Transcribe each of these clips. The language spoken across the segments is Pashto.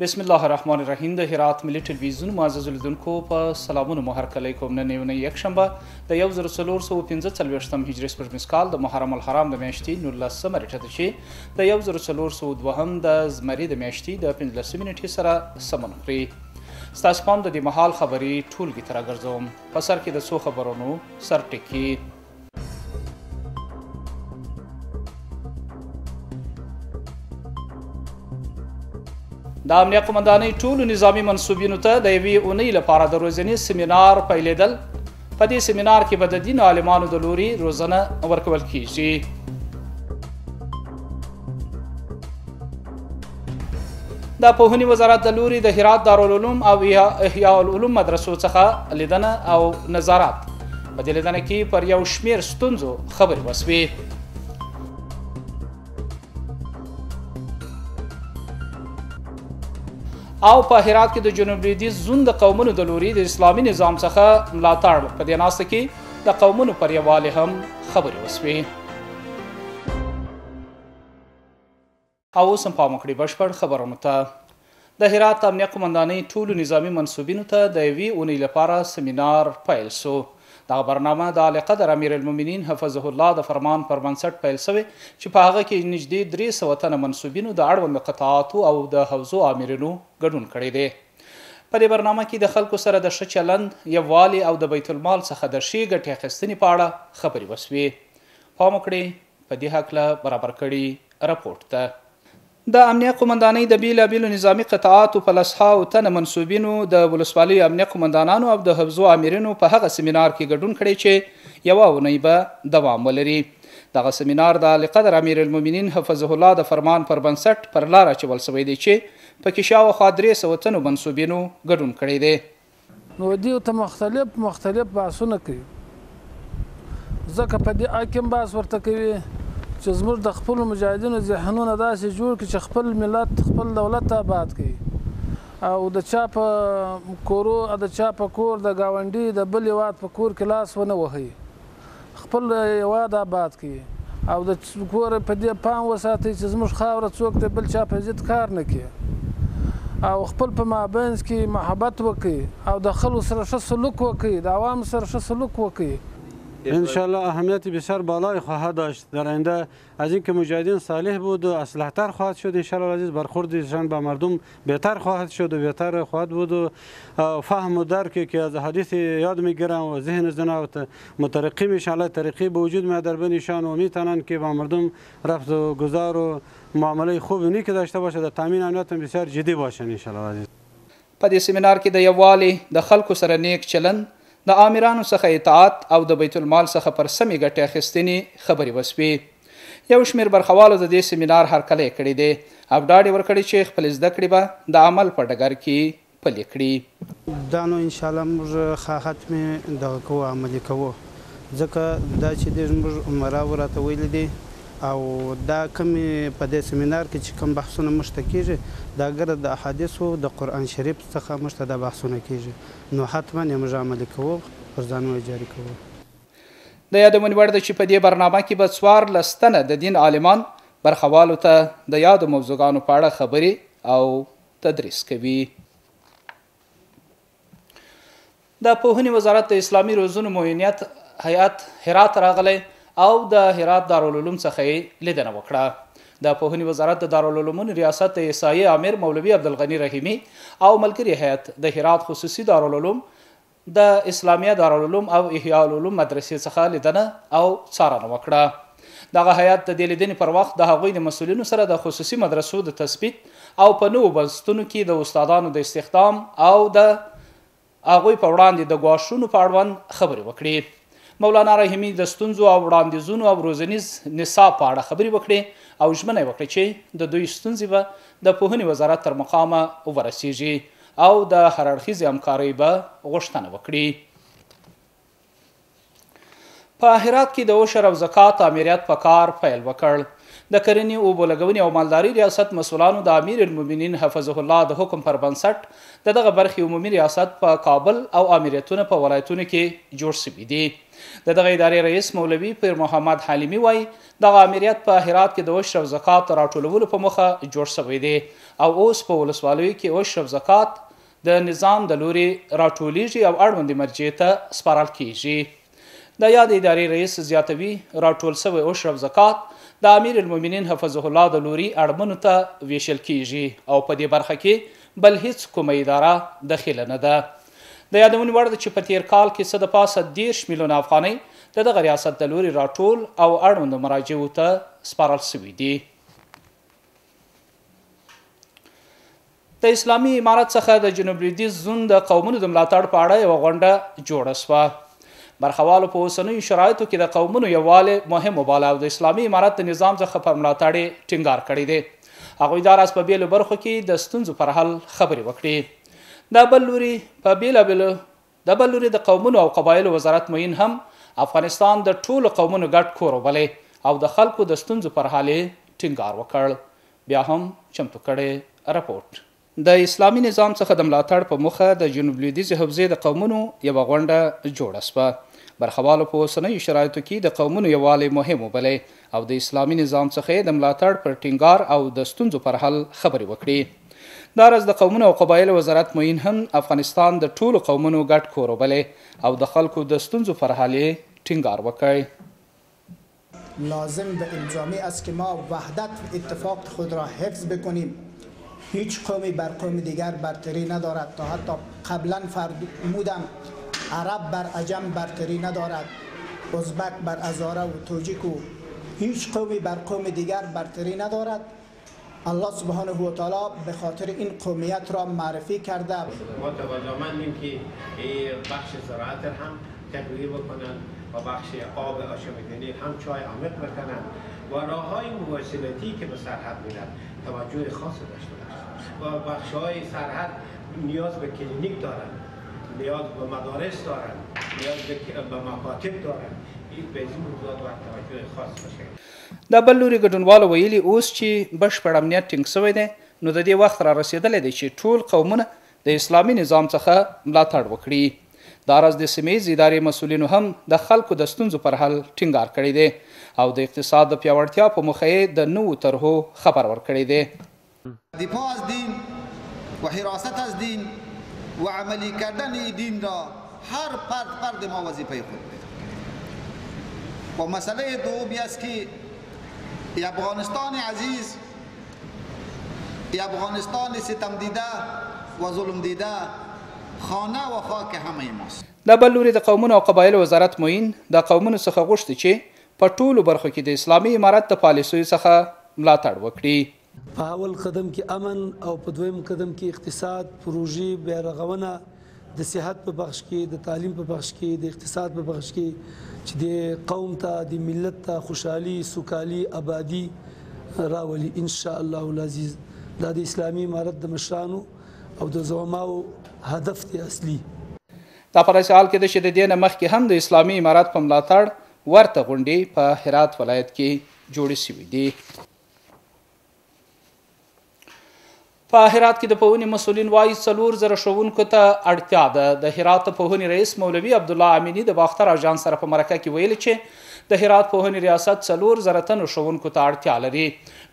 بسم الله الرحمن الرحیم. د هرات ملي ټلویزیون معزز لیدونکو په سلامونه مو هرکلی کوم. نن یو یکشنبه د 1445 هجري سپوږمیز کال د محرم الحرام د میاشتې 19 نیټه ده چې د 1402 د زمري د میاشتې د 15 نیټې سره سمون خوري. ستاسو پام د دې مهال خبري ټولګي ته راګرځوم. په سر کې د څو خبرونو سرټکي. د امنیه قومندانۍ ټولو نظامي منصوبینو ته د یوې اونۍ لپاره د روزنې سیمینار پیلېدل. په دې سیمینار کې به د دین عالمانو د لوري روزنه ورکول کیږي. د پوهنې وزارت د لوري د هرات دارالعلوم او احیاء العلوم مدرسو څخه لیدنه او نظارت. په دې لیدنه کې پر یو شمېر ستونزو خبرې وسوې. او په هرات کې د جنوب لویدیځ زون د قومونو د لوري د اسلامي نظام څخه ملاتړ. په دې ناسته کې د قومونو پر یووالي هم خبرې وسوې. او اوس هم پام وکړئ بشپړ خبرونو ته. د هرات امنیه قومندانۍ ټولو نظامي منصوبینو ته د یوې اونۍ لپاره سیمینار پیل سو. دغه برنامه د اعلی قدر امیر المؤمنین حفظه الله د فرمان پر بنسټ پیل شوی چې په هغه کې نږدې 300 تنه منصوبینو د اړوند قطاعاتو او د حوزو امرینو ګډون کړی دی. په دې برنامه کې د خلکو سره د ښه چلند، یووالي او د بیت المال څخه د ښې ګټې اخیستنې په اړه خبرې وسوې. پام وکړئ په دې هکله برابر کړي رپورټ ته. د امنیه قومندانۍ د بیلابیلو نظامي قطاعاتو په 100 تنه منصوبینو د ولسوالۍ امنیه قومندانانو او د حفظو امرینو په هغه سیمینار کې ګډون کړی چې یوه اونۍ به دوام ولري. دغه سیمینار د اعلی قدر امیر المؤمنین حفظه الله د فرمان پر بنسټ پر لار اچول شوی دی چې پکې شاوخوا 300 تنو منصوبینو ګډون کړی دی. نو دیو ته مختلف بحثونه کوي، ځکه په دې حاکم بحث ورته کوي چې زموږ د خپلو مجاهدینو ذهنونه داسې جوړ کړي چې خپل ملت خپل دولت آباد کړي، او د چا په کورو د چا په کور د ګاونډي د بل هېواد په کور کې لاس ونه وهي، خپل هېواد آباد کړي او د کور په دې پام وساتئ چې زموږ خاوره څوک د بل چا په ضد کار نه کړي، او خپل په مابینځ کې محبت وکړي او د خلکو سره ښه سلوک وکړي، د عوامو سره ښه سلوک وکړي. انشالله اهمیت بسیار بالایی خواهد داشت در آینده. از اینکه مجاهدین صالح بود و اصلحتر خواهد شد انشالله عزیز، برخوردشان به مردم بهتر خواهد شد و بهتر خواهد بود و فهم و درکی که از حدیث یاد میگیرن و ذهن زنا و مترقی میشن، ترقی به وجود میاد در بینشان و میتونن که با مردم رفت و گذار و معامله خوب نیک داشته باشه، در تامین امنیت بسیار جدی باشن انشالله عزیز. په دې سیمینار کې د یووالي، د خلکو سره نیک چلند، د آمرانو څخه اطاعت او د بیت المال څخه پر سمې ګټې اخیستنې خبرې وسوې. یو شمېر برخوالو د دې سیمینار هرکلی کړی دی او ډاډ یې ورکړی چې خپلې زده کړې به د عمل په ډګر کې پلې کړي. دا نو انشاءالله موږ ختمې دغه کوو، عملي کوو، ځکه دا چې دی زموږ عمراو راته ویلي دي او دا کومې په دې سیمینار کې چې کوم بحثونه موږ ته کېږي دا ګره د احادیثو د قرآن شریف څخه موږ ته دا بحثونه کېږي، نو حتما یې موږ عملي کوو، پر ځانونه جاري کوو. د یادونې وړ ده چې په دې برنامه کې به 14 تنه د دین عالمان برخوالو ته د یادو موضوعګانو په اړه خبرې او تدریس کوي. د پوهنې وزارت د اسلامي روزنو معاونیت هیئت هرات راغلی او د هرات دارالعلوم څخه یې لیدنه وکړه. د پوهنې وزارت د دارالعلومونو ریاست د احصایې امیر مولوي عبدالغني رحیمي او ملګري هیئت د هرات خصوصي دارالعلوم، د اسلامیه دارالعلوم او احیاء العلوم مدرسې څخه لیدنه او څارنه وکړه. دغه هیئت د دې لیدنې پر وخت د هغوی د مسؤلینو سره د خصوصي مدرسو د تثبیت او په نوو بنسټونو کې د استادانو د استخدام او د هغوی په وړاندې د ګواښونو په اړوند خبرې وکړي. مولانا رحیمي د ستونزو او وړاندیزونو او روزنیز نصاب په اړه خبرې وکړې او ژمنه یې وکړه چې د دوی ستونزې به د پوهنې وزارت تر مقامه ورسیږي او د هر اړخیزې همکارۍ به غوښتنه وکړي. په هرات کې د عشر او زکات امریت په کار پیل وکړ. د کرنې اوبو لګونې او مالداري ریاست مسؤلانو د امیر المؤمنین حفظه الله د حکم پر بنسټ دغه برخې عمومي ریاست په کابل او امریتونه په ولایتونو کې جوړ شوي دي. دغه ادارې رئیس مولوي پیر محمد حلیمي وایي دغه امریت په هرات کې د عشر زکات راټولولو په موخه جوړ شوی دی او اوس په ولسوالیو کې عشر زکات د نظام د لوري راټولیږي او اړوندې مرجع ته سپارل کیږي. د یاد ادارې رئیس زیاتوي راټول شوی عشر زکات د امیر المؤمنین حفظه الله د لوري اړمنو ته ویشل کیږي او په دې برخه کې بل هیڅ کومه اداره دخیله نه ده. د یادونې وړ ده چې په تیر کال کې څه د پاسه 10 میلیونه افغانۍ د دغه ریاست د لوري راټول او اړوندو مراجعو ته سپارل شوي دي. د اسلامي امارت څخه د جنوب لویدیځ زون د قومونو د ملاتړ په اړه یوه غونډه جوړه شوه. برخوالو په اوسنیو شرایطو کې د قومونو یووالی مهم وباله او د اسلامي امارت د نظام څخه پر ملاتړ یې ټینګار کړی دی. هغوی دا راز په بیلو برخو کې د ستونزو پر حل خبرې وکړي. د بل لوري د قومونو او قبایلو وزارت معین هم افغانستان د ټولو قومونو ګډ کور وبلی او د خلکو د ستونزو پر حل یې ټینګار وکړ. بیا هم چمتو کړی رپورټ. د اسلامي نظام څخه د ملاتړ په موخه د جنوب لویدیځې حوزې د قومونو یوه غونډه جوړه شوه. برخوالو په اوسنیو شرایطو کې د قومونو یووالی مهم وبلی او د اسلامي نظام څخه د ملاتړ پر ټینګار او د ستونزو پر حل خبرې وکړي. دا راز د قومونو او قبایلو وزارت معین هم افغانستان د ټولو قومونو ګډ کور وبلی او د خلکو د ستونزو پر حل ټینګار وکړي. لازم و الزامی است که ما وحدت و اتفاق خود را حفظ بکنیم. هیچ قومی بر قوم دیگر برتری ندارد. تا حتی قبلا فرمودم عرب بر عجم برتری ندارد. ازبک بر هزاره و توجیک و هیچ قومی بر قوم دیگر برتری ندارد. الله سبحانه و تعالی به خاطر این قومیت را معرفی کرده. ما توجهمندیم که بخش زراعت هم تقویه بکنن و بخش آب آشامیدنی هم چای عمیق بکنن و راههای مواصلاتی که به سرحد میرن توجه خاص داشته باشند و بخش‌های سرحد نیاز به کلینیک دارن، نیاز به مدارس دارن، نیاز به مکاتب دارن. این به این موضوعات باید توجه خاص باشه. د بل لوري ګډونوالو ویلي اوس چې بشپړ امنیت ټینګ شوی دی نو د دې وخت را رسېدلی دی چې ټول قومونه د اسلامي نظام څخه ملاتړ وکړي. دا راز د سیمهییز ادارې مسؤلینو هم د خلکو د ستونزو پر حل ټینګار کړی دی او د اقتصاد د پیاوړتیا په موخه یې د نوو طرحو خبر ورکړی دی. دفاع از دین و حراست از دین و عملی کردن دین را هر فرد ما وظیفه خود و مسئله دومی است که افغانستان عزیز، افغانستان ستم دیده و ظلم دیده خانه و خاک همه ماست. د بل لوري د قومونو او قبایلو وزارت معین د قومونو څخه غوښتي چې په ټولو برخو کې د اسلامي امارت د پالیسیو څخه ملاتړ وکړي. په اول قدم کې امن او په دویم قدم کې اقتصاد، پروژې، بیارغونه، د صحت په بخش کې، د تعلیم په بخش کې، د اقتصاد په بخش کې چې د قوم ته د ملت ته خوشحالي، سوکالي، آبادي راولي ان شاء الله العزیز. دا د اسلامي امارت د مشرانو او د زعماو هدف دی اصلي. دا په داسې حال کې ده چې د دې نه مخکې هم د اسلامي امارت په ملاتړ ورته غونډې په هرات ولایت کې جوړې شوې دي. په هرات کې د پوهنې مسؤلین وایي 4000 ښوونکو ته اړتیا ده. د هرات پوهنې رئیس مولوي عبدالله امینی د باختر اژانس سره په مرکه کې ویلي چې د هرات پوهنې ریاست 4000 تنو ښوونکو ته اړتیا لري.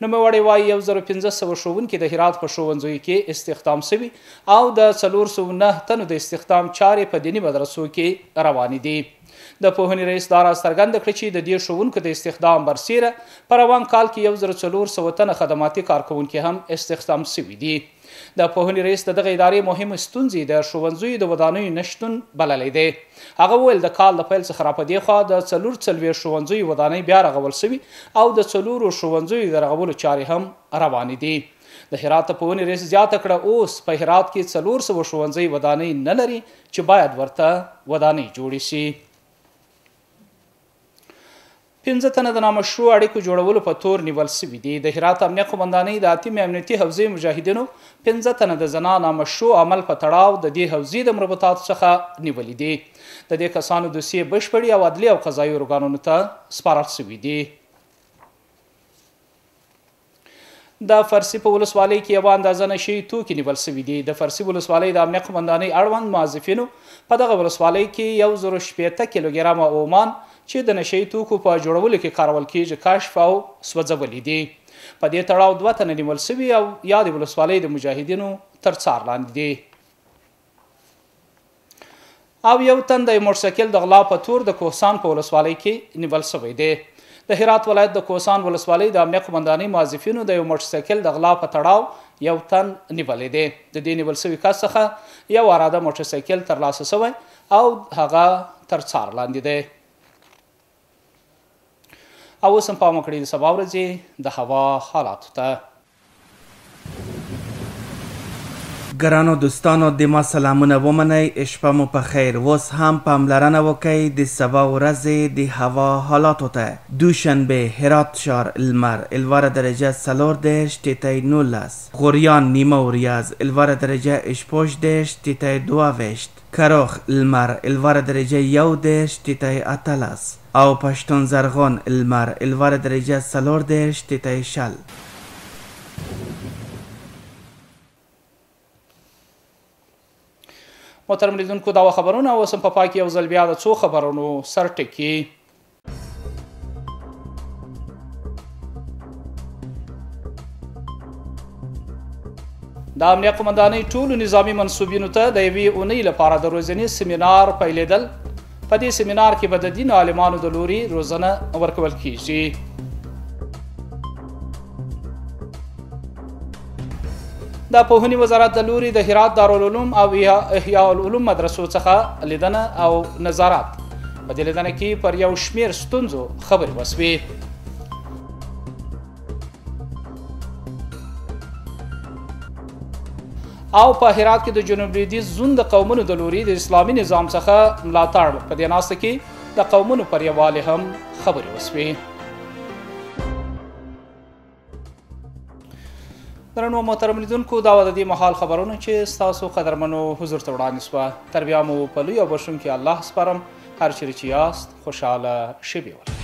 نوموړی وایي 1500 ښوونکي د هرات په ښوونځیو کې استخدام شوي او د 409 تنو د استخدام چارې په دیني مدرسو کې روانې دي. د پوهنې رئیس دا راز څرګنده کړه چې د دې ښوونکو د استخدام برسیره په روان کال کې 1400 تنه خدماتي کارکوونکي هم استخدام شوي دي. د پوهنې رئیس د دغه ادارې مهمه ستونزې د ښوونځیو د ودانیو نشتون بللی دی. هغه وویل د کال د پیل څخه را په دې خوا د 44 ښوونځیو ودانۍ بیا رغول شوي او د 4 ښوونځیو د رغولو چارې هم روانې دي. د هرات پوهنې رئیس زیاته کړه اوس په هرات کې 400 ښوونځي ودانۍ نه لري چې باید ورته ودانۍ جوړې شي. 15 تنه د نامشروع اړیکو جوړولو په تور نیول شوي دي. د هرات امنیه قومندانۍ د اتمې امنیتي حوزې مجاهدینو 15 تنه د زنا نامشروع عمل په تړاو د دې حوزې د مربوطاتو څخه نیولي دي. د دې کسانو دوسیې بشپړې او عدلي او قضایي ارګانونو ته سپارل شوي دي. د فرسي په ولسوالۍ کې یوه اندازه نشي توکي نیول سوي دي. د فرسي ولسوالۍ د امنیه قمندانۍ اړوند موظفینو په دغه ولسوالۍ کې 160 کیلوګرامه اومان چې د نشي توکو په جوړولو کې کارول کیږي کشف او سوځولي دي. په دې تړاو 2 تنه نیول سوي او یا د ولسوالۍ د مجاهدینو تر څار لاندې دي. او یو تن د موټرسایکل د غلا په تور د کوهستان په ولسوالۍ کې نیول سوی دی. د هرات ولایت د کوهستان ولسوالۍ د امنیه قمندانۍ موظفینو د یو موټرسایکل د غلا په تړاو یو تن نیولی دی. د دې نیول سوي کس څخه یو اراده موټرسایکل ترلاسه سوی او هغه تر څار لاندې دی. او اوس هم پام وکړئ د سبا ورځې د هوا حالاتو ته. ګرانو دوستانو د ما سلامونه ومنئ، شپه مو په خیر. اوس هم پاملرنه وکئ د سبا ورځې د هوا حالاتو ته. دوشنبه هرات ښار لمر 11 درجه 40 تیتای 19، غوریان نیمه وریځ 11 درجه 18 تیتای 22، کراخ لمر 11 درجه 11 تیتای 18 او پشتون زرغون لمر 11 درجه 40 تیتای 60. محترم لیدونکو دا خبرونه اوس هم په پای کې یو ځل بیا د څو خبرونو سرټکي. د امنیه قمندانۍ ټولو نظامي منصوبینو ته د یوې اونۍ لپاره د روزنې سیمینار پیلېدل. په دې سیمینار کې به د دین عالمانو د لوري روزنه ورکول کیږي. د پوهنې وزارت د لوري د هرات دارالعلوم او احیاء العلوم مدرسو څخه لیدنه او نظارت. په دې لیدنه کې پر یو شمېر ستونزو خبرې وسوې. او په هرات کې د جنوب لویدیځ زون د قومونو د لوري د اسلامي نظام څخه ملاتړ. په دې ناسته کې د قومونو پر یووالي هم خبرې وسوې. درنو محترم لیدونکو دا د دې مهال خبرونه چې ستاسو قدرمنو حضور ته وړاندې سوه. تر بیا مو په لوی او بښونکي الله سپارم. هر چیرې چې یاست خوشحاله شئ.